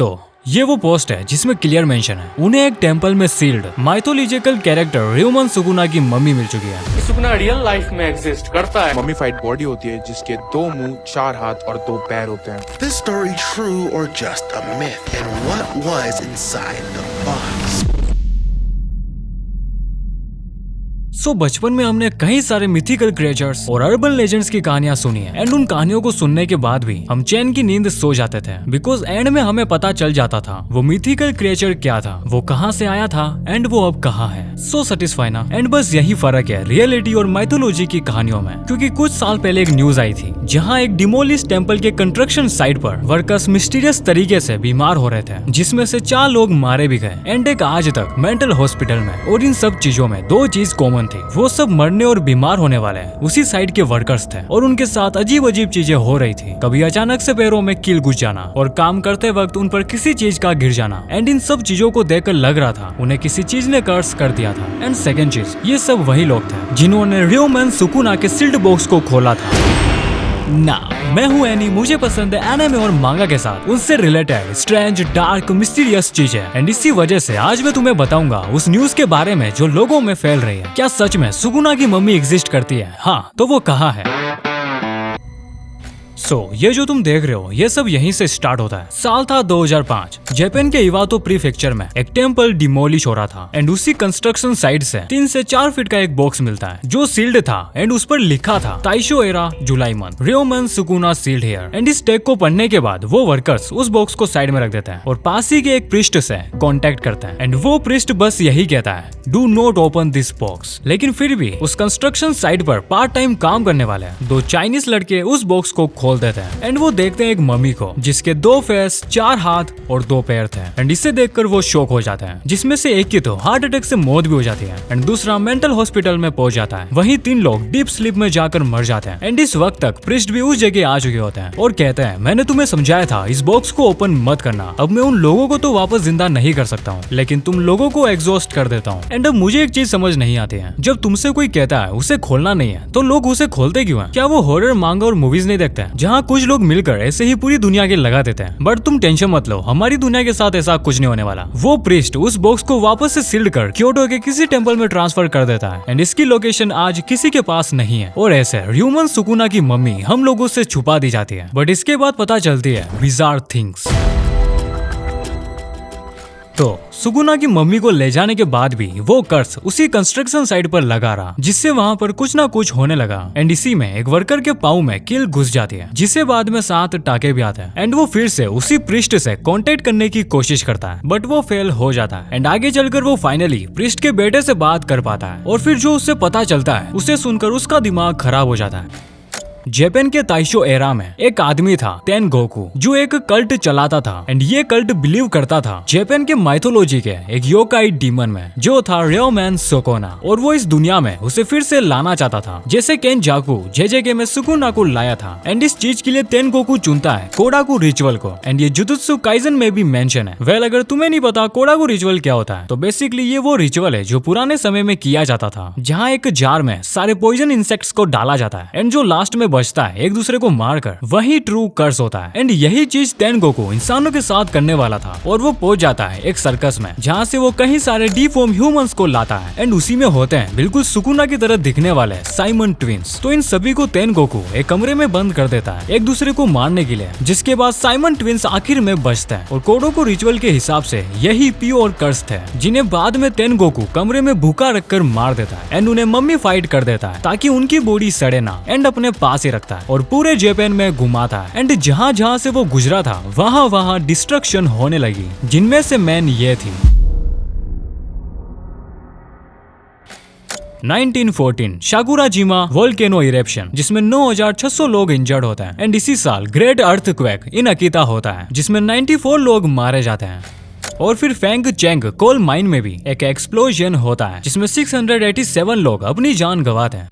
तो ये वो पोस्ट है जिसमें क्लियर मेंशन है उन्हें एक टेंपल में sealed mythological character Ryomen Sukuna की मम्मी मिल चुकी है। सुकुना रियल लाइफ में एग्जिस्ट करता है। मम्मीफाइड बॉडी होती है जिसके 2 मुंह, 4 हाथ और 2 पैर होते हैं। This story true or just a myth? And what was inside the box? बचपन में हमने कई सारे मिथिकल क्रिएचर्स और अर्बन लेजेंड्स की कहानियां सुनी है एंड उन कहानियों को सुनने के बाद भी हम चैन की नींद सो जाते थे बिकॉज एंड में हमें पता चल जाता था वो मिथिकल क्रिएचर क्या था, वो कहां से आया था एंड वो अब कहां है। सो सेटिस्फाई ना। एंड बस यही फर्क है रियलिटी और माइथोलॉजी की कहानियों में, क्योंकि कुछ साल पहले एक न्यूज आई थी जहाँ एक डिमोलिश टेम्पल के कंस्ट्रक्शन साइट पर वर्कर्स मिस्टीरियस तरीके से बीमार हो रहे थे, जिसमें से 4 लोग मारे भी गए एंड एक आज तक मेंटल हॉस्पिटल में। और इन सब चीजों में 2 चीज कॉमन थी, वो सब मरने और बीमार होने वाले उसी साइड के वर्कर्स थे और उनके साथ अजीब अजीब चीजें हो रही थी। कभी अचानक से पैरों में कील घुस जाना और काम करते वक्त उन पर किसी चीज का गिर जाना। एंड इन सब चीजों को देखकर लग रहा था उन्हें किसी चीज ने कर्स कर दिया था। एंड सेकंड चीज, ये सब वही लोग थे जिन्होंने र्यूमन सुकुना के सील्ड बॉक्स को खोला था ना। मैं हूँ एनी, मुझे पसंद है एनिमे और मांगा के साथ उनसे रिलेटेड स्ट्रेंज, डार्क, मिस्टीरियस चीजें। एंड इसी वजह से आज मैं तुम्हें बताऊंगा उस न्यूज के बारे में जो लोगों में फैल रही है। क्या सच में सुकुना की मम्मी एग्जिस्ट करती है? हाँ, तो वो कहाँ है? ये जो तुम देख रहे हो ये सब यहीं से स्टार्ट होता है। साल था 2005। जापान के इवातो प्रीफेक्चर में एक टेम्पल डिमोलिश हो रहा था एंड उसी कंस्ट्रक्शन साइट से 3 से 4 फीट का एक बॉक्स मिलता है जो सील्ड था एंड उस पर लिखा था Taisho era July month Ryomen Sukuna sealed here. And इस टैग को पढ़ने के बाद वो वर्कर्स उस बॉक्स को साइड में रख देते हैं और पास ही के एक प्रिस्ट से कांटेक्ट करते हैं एंड वो प्रिस्ट बस यही कहता है, do not open this box. लेकिन फिर भी उस कंस्ट्रक्शन साइट पर पार्ट टाइम काम करने वाले 2 चाइनीज लड़के उस बॉक्स को खोल देते हैं एंड वो देखते हैं एक मम्मी को जिसके 2 फेस, 4 हाथ और 2 पैर थे। एंड इसे देखकर वो शॉक हो जाते हैं, जिसमें से एक की तो हार्ट अटैक से मौत भी हो जाती है एंड दूसरा मेंटल हॉस्पिटल में पहुंच जाता है। वहीं 3 लोग डीप स्लीप में जाकर मर जाते हैं। एंड इस वक्त तक प्रिस्ट भी उस जगह आ चुके होते हैं और कहते हैं, मैंने तुम्हें समझाया था इस बॉक्स को ओपन मत करना। अब मैं उन लोगों को तो वापस जिंदा नहीं कर सकता हूँ, लेकिन तुम लोगों को एग्जॉस्ट कर देता हूँ। एंड अब मुझे एक चीज समझ नहीं आती है, जब तुमसे कोई कहता है उसे खोलना नहीं है तो लोग उसे खोलते क्यों है? क्या वो हॉरर, मांगा और मूवीज नहीं देखते हैं जहाँ कुछ लोग मिलकर ऐसे ही पूरी दुनिया के लगा देते हैं? बट तुम टेंशन मत लो, हमारी दुनिया के साथ ऐसा कुछ नहीं होने वाला। वो प्रीस्ट उस बॉक्स को वापस से सील्ड कर क्योटो के किसी टेंपल में ट्रांसफर कर देता है एंड इसकी लोकेशन आज किसी के पास नहीं है। और ऐसे र्यूमन सुकुना की मम्मी हम लोगों से छुपा दी जाती है। बट इसके बाद पता चलती है बिजार थिंग्स। तो सुकुना की मम्मी को ले जाने के बाद भी वो कर्स उसी कंस्ट्रक्शन साइट पर लगा रहा, जिससे वहाँ पर कुछ ना कुछ होने लगा। एंड इसी में एक वर्कर के पाँव में कील घुस जाती है, जिसे बाद में 7 टाके भी आते हैं। एंड वो फिर से उसी प्रिस्ट से कांटेक्ट करने की कोशिश करता है, बट वो फेल हो जाता है। एंड आगे चलकर वो फाइनली प्रिस्ट के बेटे से बात कर पाता है और फिर जो उससे पता चलता है उसे सुनकर उसका दिमाग खराब हो जाता है। जापान के ताइशो एरा में एक आदमी था तेन गोकू, जो एक कल्ट चलाता था एंड ये कल्ट बिलीव करता था जापान के माइथोलॉजी के एक योकाई डीमन में जो था र्यूमन सुकुना, और वो इस दुनिया में उसे फिर से लाना चाहता था, जैसे केन जाकू जेजेके में सुकुना को लाया था। एंड इस चीज के लिए तेन गोकू चुनता है कोडाकू रिचुअल को एंड ये जुजुत्सु काइजन में भी मेंशन है। वेल, अगर तुम्हें नहीं पता कोडाकू रिचुअल क्या होता है तो बेसिकली ये वो रिचुअल है जो पुराने समय में किया जाता था, जहाँ एक जार में सारे पॉइजन इंसेक्ट्स को डाला जाता है एंड जो लास्ट में बचता है एक दूसरे को मारकर वही ट्रू कर्स होता है। एंड यही चीज तेन गोकू इंसानों के साथ करने वाला था और वो पहुंच जाता है एक सर्कस में, जहाँ से वो कई सारे डिफॉर्म ह्यूमंस को लाता है एंड उसी में होते हैं बिल्कुल सुकुना की तरह दिखने वाले साइमन ट्विंस। तो इन सभी को तेन गोकू एक कमरे में बंद कर देता है एक दूसरे को मारने के लिए, जिसके बाद साइमन ट्विंस आखिर में बचते हैं और कोडोको रिचुअल के हिसाब से यही प्योर कर्स थे, जिन्हें बाद में तेन गोकू कमरे में भूखा रखकर मार देता है एंड उन्हें मम्मी फाइट कर देता है ताकि उनकी बॉडी सड़े ना, एंड अपने पास ही रखता है और पूरे जापान में घुमाता है। एंड जहाँ जहाँ से वो गुजरा था वहाँ वहाँ डिस्ट्रक्शन होने लगी, जिनमें से मेन ये थी 1914 शाकुराजिमा वोल्केनो इरेप्शन, जिसमें 9600 लोग इंजर्ड होते हैं। एंड इसी साल ग्रेट अर्थक्वेक इन अकीता होता है, जिसमें 94 लोग मारे जाते हैं। और फिर फेंग चेंग कोल माइन में भी एक एक्सप्लोजन होता है, जिसमें 687 लोग अपनी जान गंवाते हैं।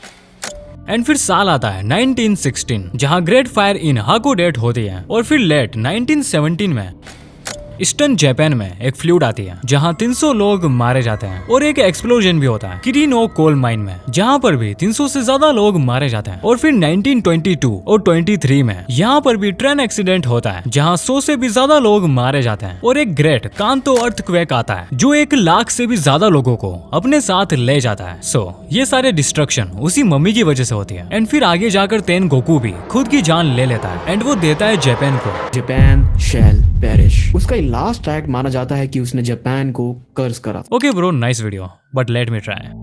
एंड फिर साल आता है 1916, जहां ग्रेट फायर इन हाकोडेट होती है। और फिर लेट 1917 में ईस्टर्न जापान में एक फ्लूड आती है जहाँ 300 लोग मारे जाते हैं और एक एक्सप्लोजन भी होता है किरीनो कोल माइन में जहाँ पर भी 300 से ज्यादा लोग मारे जाते हैं। और फिर 1922 और 23 में यहाँ पर भी ट्रेन एक्सीडेंट होता है जहाँ 100 से भी ज्यादा लोग मारे जाते हैं और एक ग्रेट कांतो अर्थक्वेक आता है जो 1 लाख से भी ज्यादा लोगों को अपने साथ ले जाता है। सो ये सारे डिस्ट्रक्शन उसी मम्मी की वजह से होती है। एंड फिर आगे जाकर तेन गोकू भी खुद की जान ले लेता है एंड वो देता है जापान को। जापान शैल पेरिश। उसका लास्ट एक्ट माना जाता है कि उसने जापान को कर्ज करा। Okay bro, nice video but let me try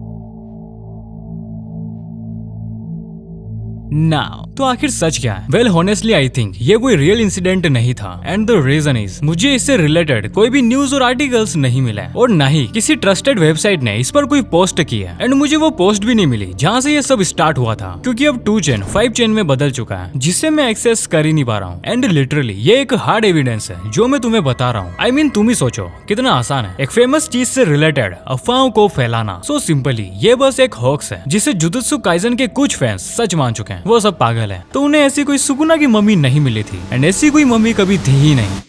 now. तो आखिर सच क्या है? वेल होनेस्टली आई थिंक ये कोई रियल इंसिडेंट नहीं था एंड द रीजन इज मुझे इससे रिलेटेड कोई भी न्यूज और आर्टिकल्स नहीं मिले और न ही किसी ट्रस्टेड वेबसाइट ने इस पर कोई पोस्ट की है एंड मुझे वो पोस्ट भी नहीं मिली जहाँ से ये सब स्टार्ट हुआ था क्योंकि अब 2 चेन 5 चेन में बदल चुका है जिससे मैं एक्सेस कर ही नहीं पा रहा हूँ। एंड लिटरली ये एक हार्ड एविडेंस है जो मैं तुम्हें बता रहा हूँ। आई मीन तुम ही सोचो कितना आसान है एक फेमस चीज से रिलेटेड अफवाहों को फैलाना। सो सिंपली ये बस एक हॉक्स है जिसे जुजुत्सु काइजन के कुछ फैंस सच मान चुके हैं। वो सब पागल है। तो उन्हें ऐसी कोई सुकुना की मम्मी नहीं मिली थी एंड ऐसी कोई मम्मी कभी थी ही नहीं।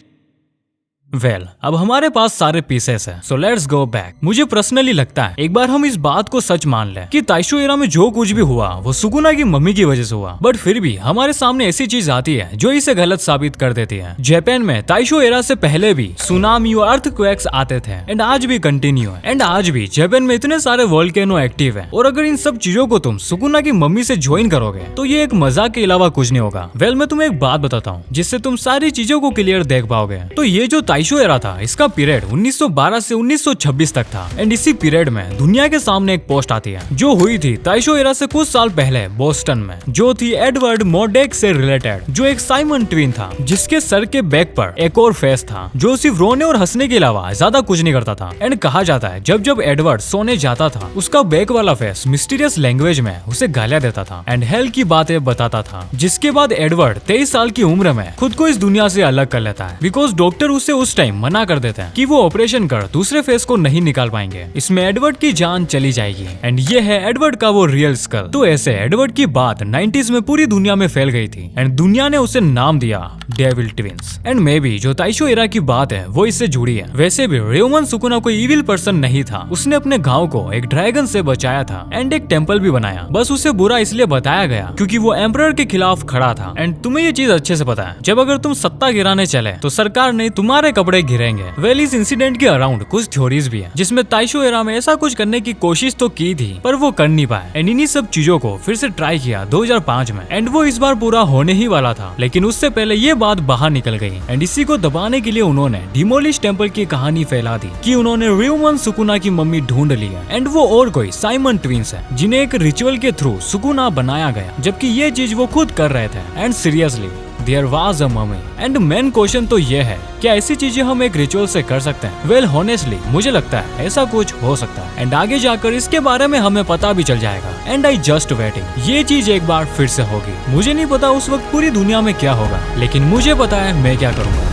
वेल अब हमारे पास सारे पीसेस है सो लेट्स गो बैक। मुझे पर्सनली लगता है एक बार हम इस बात को सच मान लें कि ताइशो एरा में जो कुछ भी हुआ वो सुकुना की मम्मी की वजह से हुआ बट फिर भी हमारे सामने ऐसी चीज आती है जो इसे गलत साबित कर देती है। जापान में ताइशो एरा से पहले भी सुनामी और अर्थक्वेक्स आते थे एंड आज भी कंटिन्यू है। एंड आज भी जापान में इतने सारे वोल्केनो एक्टिव है और अगर इन सब चीजों को तुम सुकुना की मम्मी से ज्वाइन करोगे तो ये एक मजाक के अलावा कुछ नहीं होगा। वेल मैं तुम्हें एक बात बताता हूँ जिससे तुम सारी चीजों को क्लियर देख पाओगे। तो ये जो ताइशो एरा था इसका पीरियड 1912 से 1926 तक था एंड इसी पीरियड में दुनिया के सामने एक पोस्ट आती है जो हुई थी ताइशो एरा से कुछ साल पहले बोस्टन में जो थी एडवर्ड मोडेक से रिलेटेड जो एक साइमन ट्विन था जिसके सर के बैक पर एक और फेस था जो सिर्फ रोने और हंसने के अलावा ज्यादा कुछ नहीं करता था। एंड कहा जाता है जब जब एडवर्ड सोने जाता था उसका बैक वाला फेस मिस्टीरियस लैंग्वेज में उसे गालियां देता था एंड हेल की बातें बताता था। जिसके बाद एडवर्ड 23 साल की उम्र में खुद को इस दुनिया से अलग कर लेता है बिकॉज डॉक्टर उसे उस टाइम मना कर देते हैं कि वो ऑपरेशन कर दूसरे फेस को नहीं निकाल पाएंगे, इसमें एडवर्ड की जान चली जाएगी। एंड ये है एडवर्ड का वो रियल स्कल। तो ऐसे एडवर्ड की बात 90s में पूरी दुनिया में फैल गई थी एंड दुनिया ने उसे नाम दिया devil twins. And may be जो ताइशो एरा की बात है वो इससे जुड़ी है। वैसे भी रेउमन सुकुना कोई इविल पर्सन नहीं था। उसने अपने गांव को एक ड्रैगन से बचाया था एंड एक टेंपल भी बनाया। बस उसे बुरा इसलिए बताया गया क्योंकि वो एम्परर के खिलाफ खड़ा था। एंड तुम्हें ये चीज अच्छे से पता है जब अगर तुम सत्ता गिराने चले तो सरकार नहीं तुम्हारे कपड़े गिरेंगे। वेल इस इंसिडेंट के अराउंड कुछ थ्योरीज भी है जिसमें ताइशो एरा में ऐसा कुछ करने की कोशिश तो की थी पर वो कर नहीं पाए एंड इन्हीं सब चीजों को फिर से ट्राई किया 2005 में एंड वो इस बार पूरा होने ही वाला था लेकिन उससे पहले ये बात बाहर निकल गई एंड इसी को दबाने के लिए उन्होंने डिमोलिश टेंपल की कहानी फैला दी कि उन्होंने रेउमन सुकुना की मम्मी ढूंढ ली है एंड वो और कोई साइमन ट्विंस है जिन्हें एक रिचुअल के थ्रू सुकुना बनाया गया जबकि ये चीज वो खुद कर रहे थे। And seriously there was a mummy. And main question तो ये है क्या ऐसी चीजें हम एक रिचुअल से कर सकते हैं? वेल होनेस्टली मुझे लगता है ऐसा कुछ हो सकता है एंड आगे जाकर इसके बारे में हमें पता भी चल जाएगा। एंड आई जस्ट वेटिंग ये चीज एक बार फिर से होगी। मुझे नहीं पता उस वक्त पूरी दुनिया में क्या होगा लेकिन मुझे पता है मैं क्या करूंगा,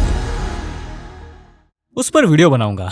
उस पर वीडियो बनाऊंगा।